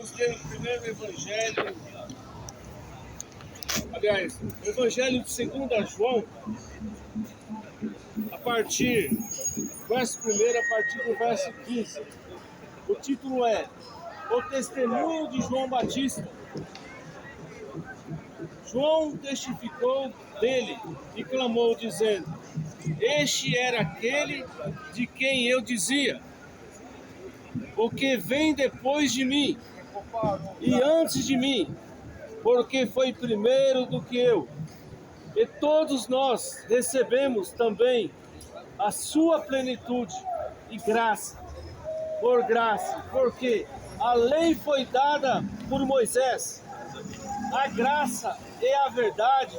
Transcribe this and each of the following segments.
vamos ler o primeiro evangelho, aliás, o evangelho de 2 João, a partir do verso 1, a partir do verso 15. O título é O Testemunho de João Batista. João testificou dele e clamou, dizendo: Este era aquele de quem eu dizia: O que vem depois de mim, e antes de mim, porque foi primeiro do que eu. E todos nós recebemos também a sua plenitude e graça por graça, porque a lei foi dada por Moisés, a graça e a verdade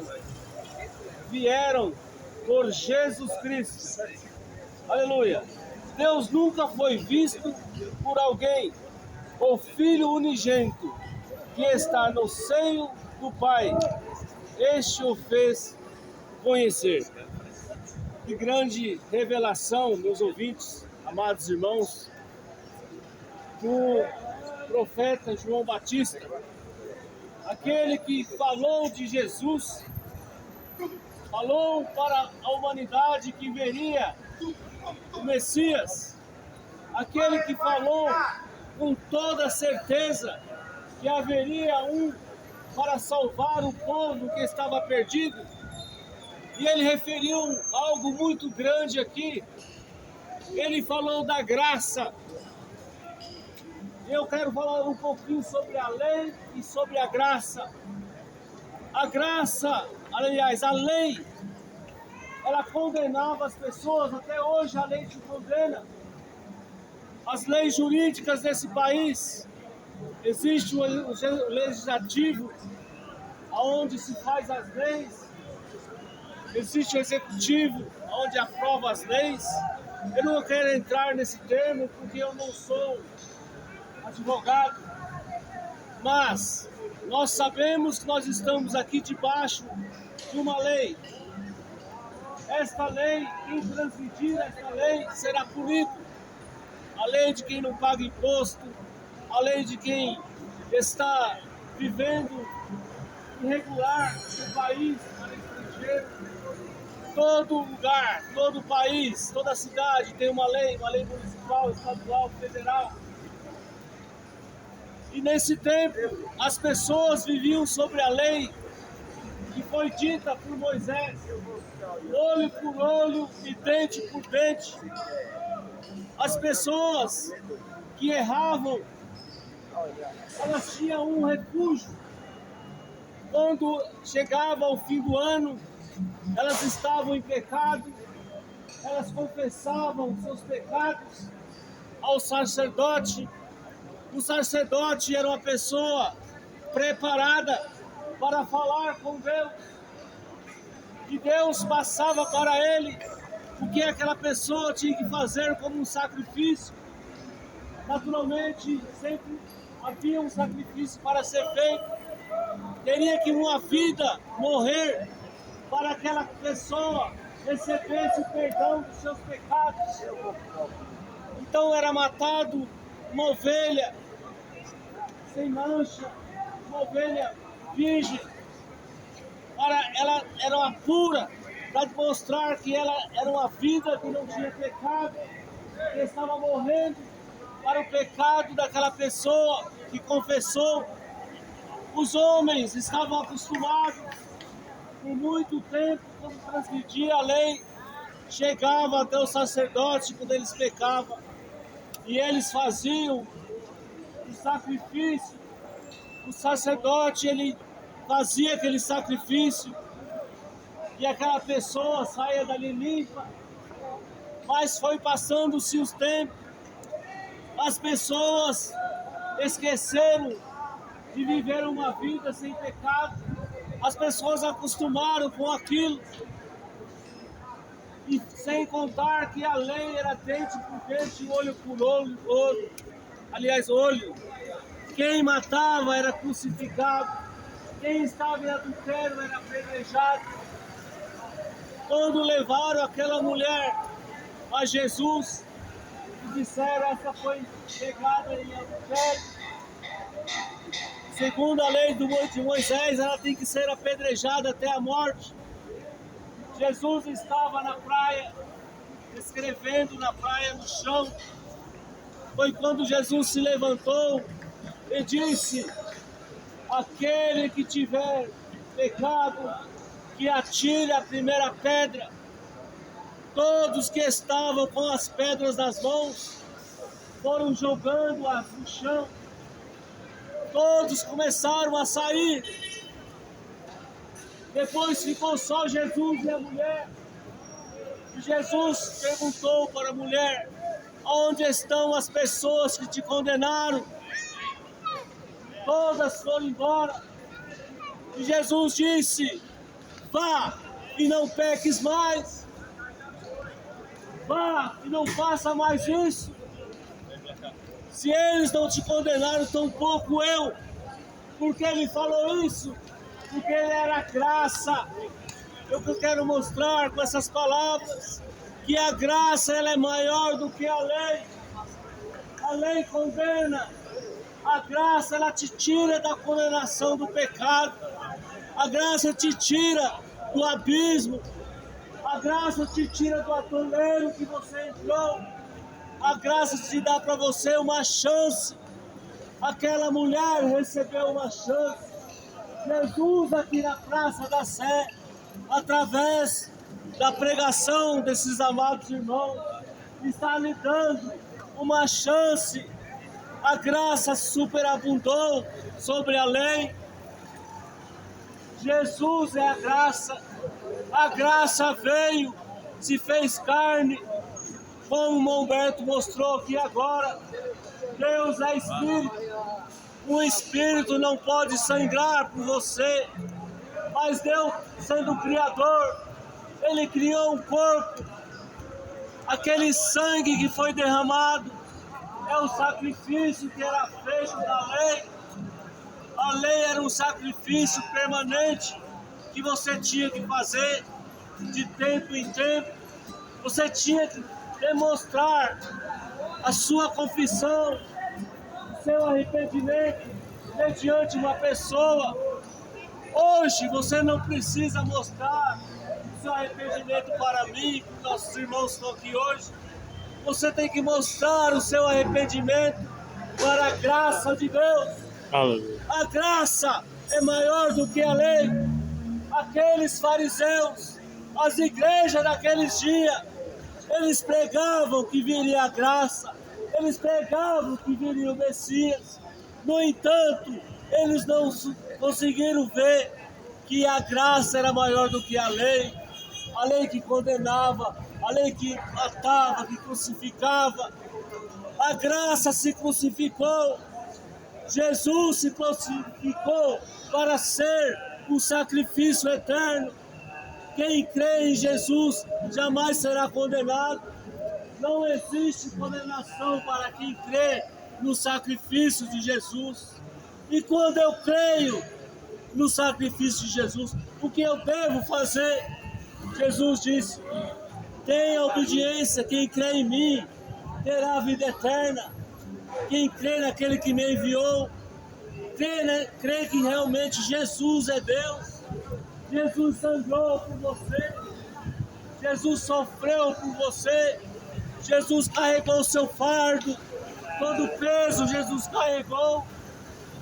vieram por Jesus Cristo. Aleluia! Deus nunca foi visto por alguém. O Filho unigênito que está no seio do Pai, este o fez conhecer. Que grande revelação, meus ouvintes, amados irmãos, do profeta João Batista, aquele que falou de Jesus, falou para a humanidade que veria o Messias, aquele que falou com toda certeza que haveria um para salvar o povo que estava perdido. E ele referiu algo muito grande aqui. Ele falou da graça. Eu quero falar um pouquinho sobre a lei e sobre a graça. A graça, aliás, a lei, ela condenava as pessoas. Até hoje a lei te condena. As leis jurídicas desse país, existe o legislativo, onde se faz as leis, existe o executivo, onde aprova as leis. Eu não quero entrar nesse termo, porque eu não sou advogado, mas nós sabemos que nós estamos aqui debaixo de uma lei. Esta lei, quem transgredir esta lei será punido. A lei de quem não paga imposto, a lei de quem está vivendo irregular no país, para estrangeiro. Todo lugar, todo país, toda cidade tem uma lei municipal, estadual, federal. E nesse tempo, as pessoas viviam sobre a lei que foi dita por Moisés, olho por olho e dente por dente. As pessoas que erravam, elas tinham um refúgio. Quando chegava o fim do ano, elas estavam em pecado, elas confessavam seus pecados ao sacerdote. O sacerdote era uma pessoa preparada para falar com Deus. E Deus passava para ele o que aquela pessoa tinha que fazer como um sacrifício. Naturalmente, sempre havia um sacrifício para ser feito. Teria que uma vida morrer para aquela pessoa recebesse o perdão dos seus pecados. Então era matado uma ovelha sem mancha, uma ovelha virgem. Ela era uma pura, para demonstrar que ela era uma vida que não tinha pecado, que estava morrendo para o pecado daquela pessoa que confessou. Os homens estavam acostumados, por muito tempo, quando transgredia a lei, chegava até o sacerdote quando eles pecavam, e eles faziam o sacrifício. O sacerdote, ele fazia aquele sacrifício, e aquela pessoa saía dali limpa. Mas foi passando-se os tempos, as pessoas esqueceram de viver uma vida sem pecado. As pessoas acostumaram com aquilo, e sem contar que a lei era dente por dente, olho por olho, olho. Quem matava era crucificado, quem estava em adultério era apedrejado. Quando levaram aquela mulher a Jesus e disseram: essa foi pegada em adultério, segundo a lei de Moisés, ela tem que ser apedrejada até a morte. Jesus estava na praia, escrevendo na praia, no chão. Foi quando Jesus se levantou e disse: aquele que tiver pecado, que atire a primeira pedra. Todos que estavam com as pedras nas mãos foram jogando-as no chão. Todos começaram a sair. Depois ficou só Jesus e a mulher. E Jesus perguntou para a mulher: onde estão as pessoas que te condenaram? Todas foram embora. E Jesus disse: vá e não peques mais. Vá e não faça mais isso. Se eles não te condenaram, tampouco eu. Por que ele falou isso? Porque ele era graça. Eu quero mostrar com essas palavras que a graça ela é maior do que a lei. A lei condena. A graça ela te tira da condenação do pecado. A graça te tira do abismo. A graça te tira do atoleiro que você entrou. A graça te dá para você uma chance. Aquela mulher recebeu uma chance. Jesus aqui na Praça da Sé, através da pregação desses amados irmãos, está lhe dando uma chance. A graça superabundou sobre a lei. Jesus é a graça. A graça veio, se fez carne, como o Humberto mostrou aqui agora. Deus é Espírito. O Espírito não pode sangrar por você, mas Deus, sendo o Criador, Ele criou um corpo. Aquele sangue que foi derramado é o sacrifício que era feito da lei. A lei era um sacrifício permanente que você tinha que fazer de tempo em tempo. Você tinha que demonstrar a sua confissão, o seu arrependimento mediante uma pessoa. Hoje você não precisa mostrar o seu arrependimento para mim, que nossos irmãos estão aqui hoje. Você tem que mostrar o seu arrependimento para a graça de Deus. Aleluia. A graça é maior do que a lei. Aqueles fariseus, as igrejas daqueles dias, eles pregavam que viria a graça, eles pregavam que viria o Messias. No entanto, eles não conseguiram ver que a graça era maior do que a lei que condenava, a lei que matava, que crucificava. A graça se crucificou. Jesus se crucificou para ser um sacrifício eterno. Quem crê em Jesus jamais será condenado. Não existe condenação para quem crê no sacrifício de Jesus. E quando eu creio no sacrifício de Jesus, o que eu devo fazer? Jesus disse: tenha obediência, quem crê em mim terá a vida eterna. Quem crê naquele que me enviou, crê que realmente Jesus é Deus. Jesus sangrou por você, Jesus sofreu por você, Jesus carregou o seu fardo, todo o peso Jesus carregou,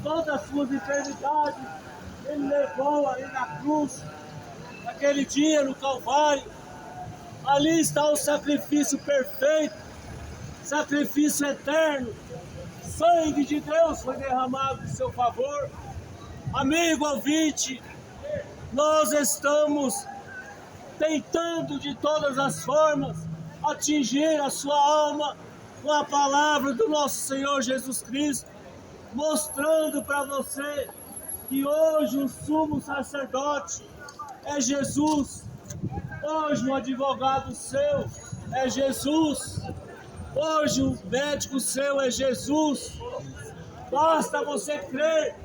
todas as suas enfermidades, Ele levou ali na cruz, naquele dia no Calvário. Ali está o sacrifício perfeito, sacrifício eterno. Sangue de Deus foi derramado em seu favor. Amigo ouvinte, nós estamos tentando de todas as formas atingir a sua alma com a palavra do nosso Senhor Jesus Cristo, mostrando para você que hoje o sumo sacerdote é Jesus, hoje o advogado seu é Jesus, hoje o médico seu é Jesus. Basta você crer.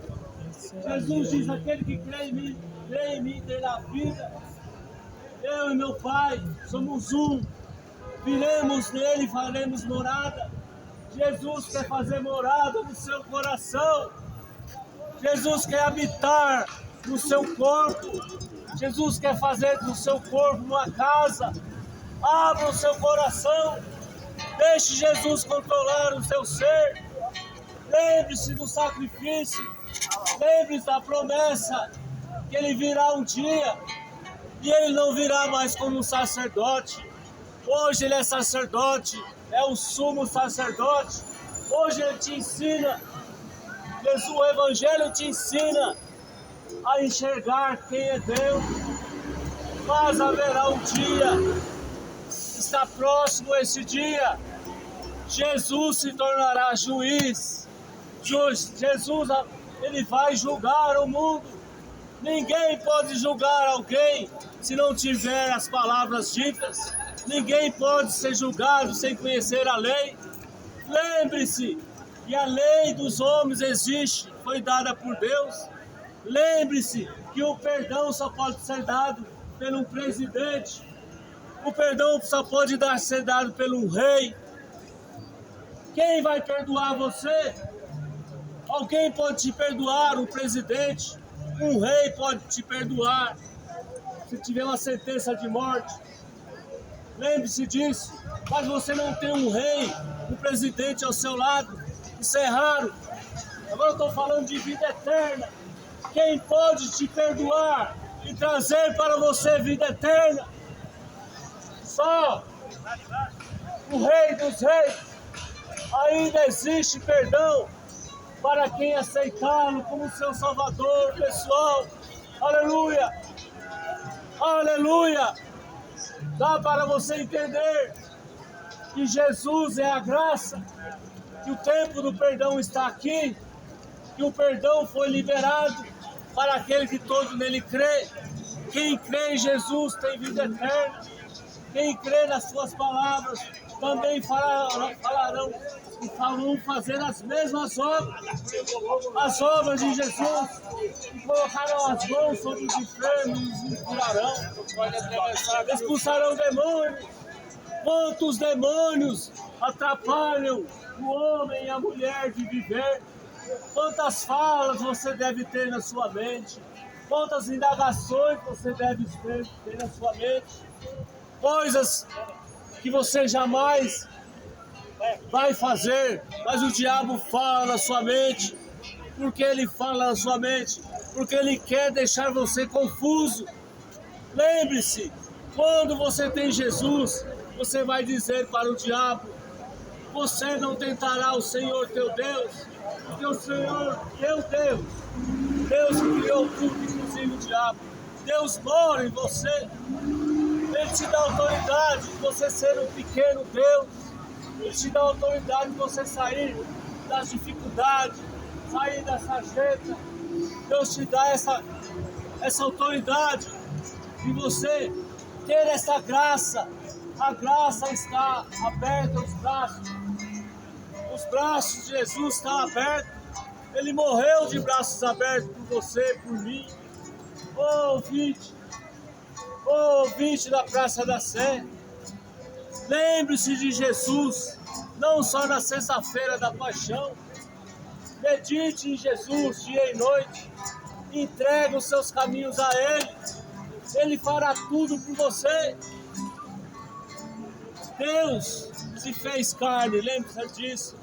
Jesus diz: aquele que crê em mim terá vida. Eu e meu Pai somos um. Viremos nele e faremos morada. Jesus quer fazer morada no seu coração. Jesus quer habitar no seu corpo. Jesus quer fazer do seu corpo uma casa. Abra o seu coração. Deixe Jesus controlar o seu ser. Lembre-se do sacrifício. Lembre-se da promessa que Ele virá um dia. E Ele não virá mais como um sacerdote. Hoje Ele é sacerdote. É o sumo sacerdote. Hoje Ele te ensina. Jesus, o Evangelho te ensina a enxergar quem é Deus. Mas haverá um dia. Está próximo esse dia. Jesus se tornará juiz. Jesus, Ele vai julgar o mundo. Ninguém pode julgar alguém se não tiver as palavras ditas. Ninguém pode ser julgado sem conhecer a lei. Lembre-se que a lei dos homens existe, foi dada por Deus. Lembre-se que o perdão só pode ser dado por um presidente. O perdão só pode ser dado por um rei. Quem vai perdoar você? Alguém pode te perdoar, um presidente. Um rei pode te perdoar se tiver uma sentença de morte. Lembre-se disso. Mas você não tem um rei, um presidente ao seu lado. Isso é raro. Agora eu estou falando de vida eterna. Quem pode te perdoar e trazer para você vida eterna? Só o Rei dos Reis. Ainda existe perdão para quem aceitá-lo como seu Salvador pessoal. Aleluia! Aleluia! Dá para você entender que Jesus é a graça, que o tempo do perdão está aqui, que o perdão foi liberado para aquele que todo nele crê. Quem crê em Jesus tem vida eterna. Quem crê nas suas palavras também falarão e vão fazer as mesmas obras, as obras de Jesus, e colocarão as mãos sobre os enfermos e os curarão, expulsarão demônios. Quantos demônios atrapalham o homem e a mulher de viver? Quantas falas você deve ter na sua mente? Quantas indagações você deve ter na sua mente? Coisas que você jamais vai fazer, mas o diabo fala na sua mente. Porque ele fala na sua mente? Porque ele quer deixar você confuso. Lembre-se, quando você tem Jesus, você vai dizer para o diabo: você não tentará o Senhor teu Deus, porque o Senhor teu Deus, Deus que criou tudo, inclusive o diabo, Deus mora em você. Ele te dá autoridade de você ser um pequeno Deus. Ele te dá autoridade de você sair das dificuldades, sair da sarjeta. Deus te dá essa autoridade de você ter essa graça. A graça está aberta, os braços de Jesus estão abertos. Ele morreu de braços abertos por você, por mim. Ouvinte da Praça da Sé, lembre-se de Jesus, não só na sexta-feira da paixão. Medite em Jesus dia e noite, entregue os seus caminhos a Ele, Ele fará tudo por você. Deus se fez carne, lembre-se disso.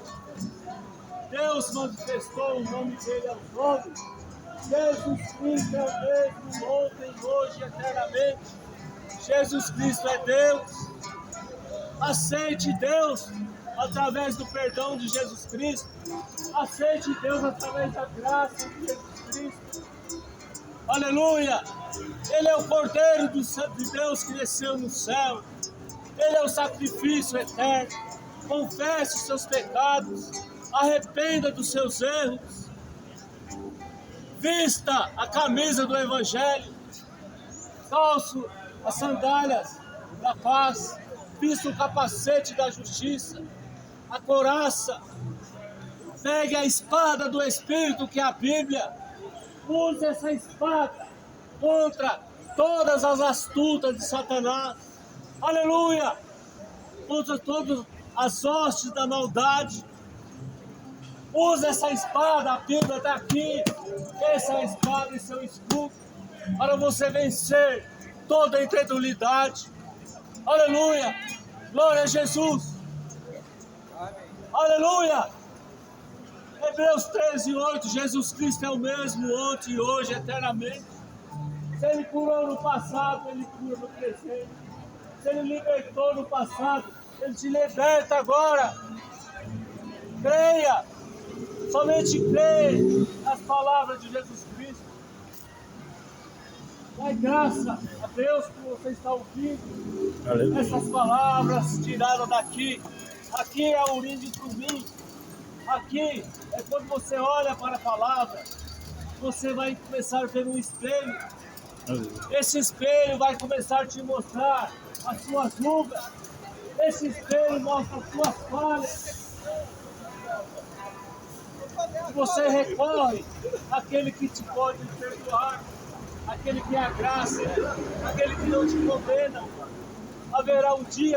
Deus manifestou o nome dele aos homens. Jesus Cristo é o mesmo ontem, hoje e eternamente. Jesus Cristo é Deus. Aceite Deus através do perdão de Jesus Cristo. Aceite Deus através da graça de Jesus Cristo. Aleluia! Ele é o Cordeiro de Deus que desceu no céu. Ele é o sacrifício eterno. Confesse os seus pecados. Arrependa dos seus erros. Vista a camisa do Evangelho. Calço as sandálias da paz. Vista o capacete da justiça. A couraça. Pegue a espada do Espírito, que é a Bíblia. Use essa espada contra todas as astutas de Satanás. Aleluia! Contra todas as hostes da maldade. Usa essa espada, a Bíblia está aqui. Essa espada e seu escudo para você vencer toda incredulidade. Aleluia! Glória a Jesus! Aleluia! Hebreus 13:8, Jesus Cristo é o mesmo ontem, hoje, eternamente. Se Ele curou no passado, Ele cura no presente. Se Ele libertou no passado, Ele te liberta agora. Creia! Somente creia nas palavras de Jesus Cristo. Dai graça a Deus que você está ouvindo. Aleluia. Essas palavras tiraram daqui. Aqui é o urim de Tumim. Aqui é quando você olha para a palavra, você vai começar a ver um espelho. Esse espelho vai começar a te mostrar as suas rugas. Esse espelho mostra as suas falhas. Você recorre àquele que te pode perdoar, aquele que é a graça, aquele que não te condena. Haverá um dia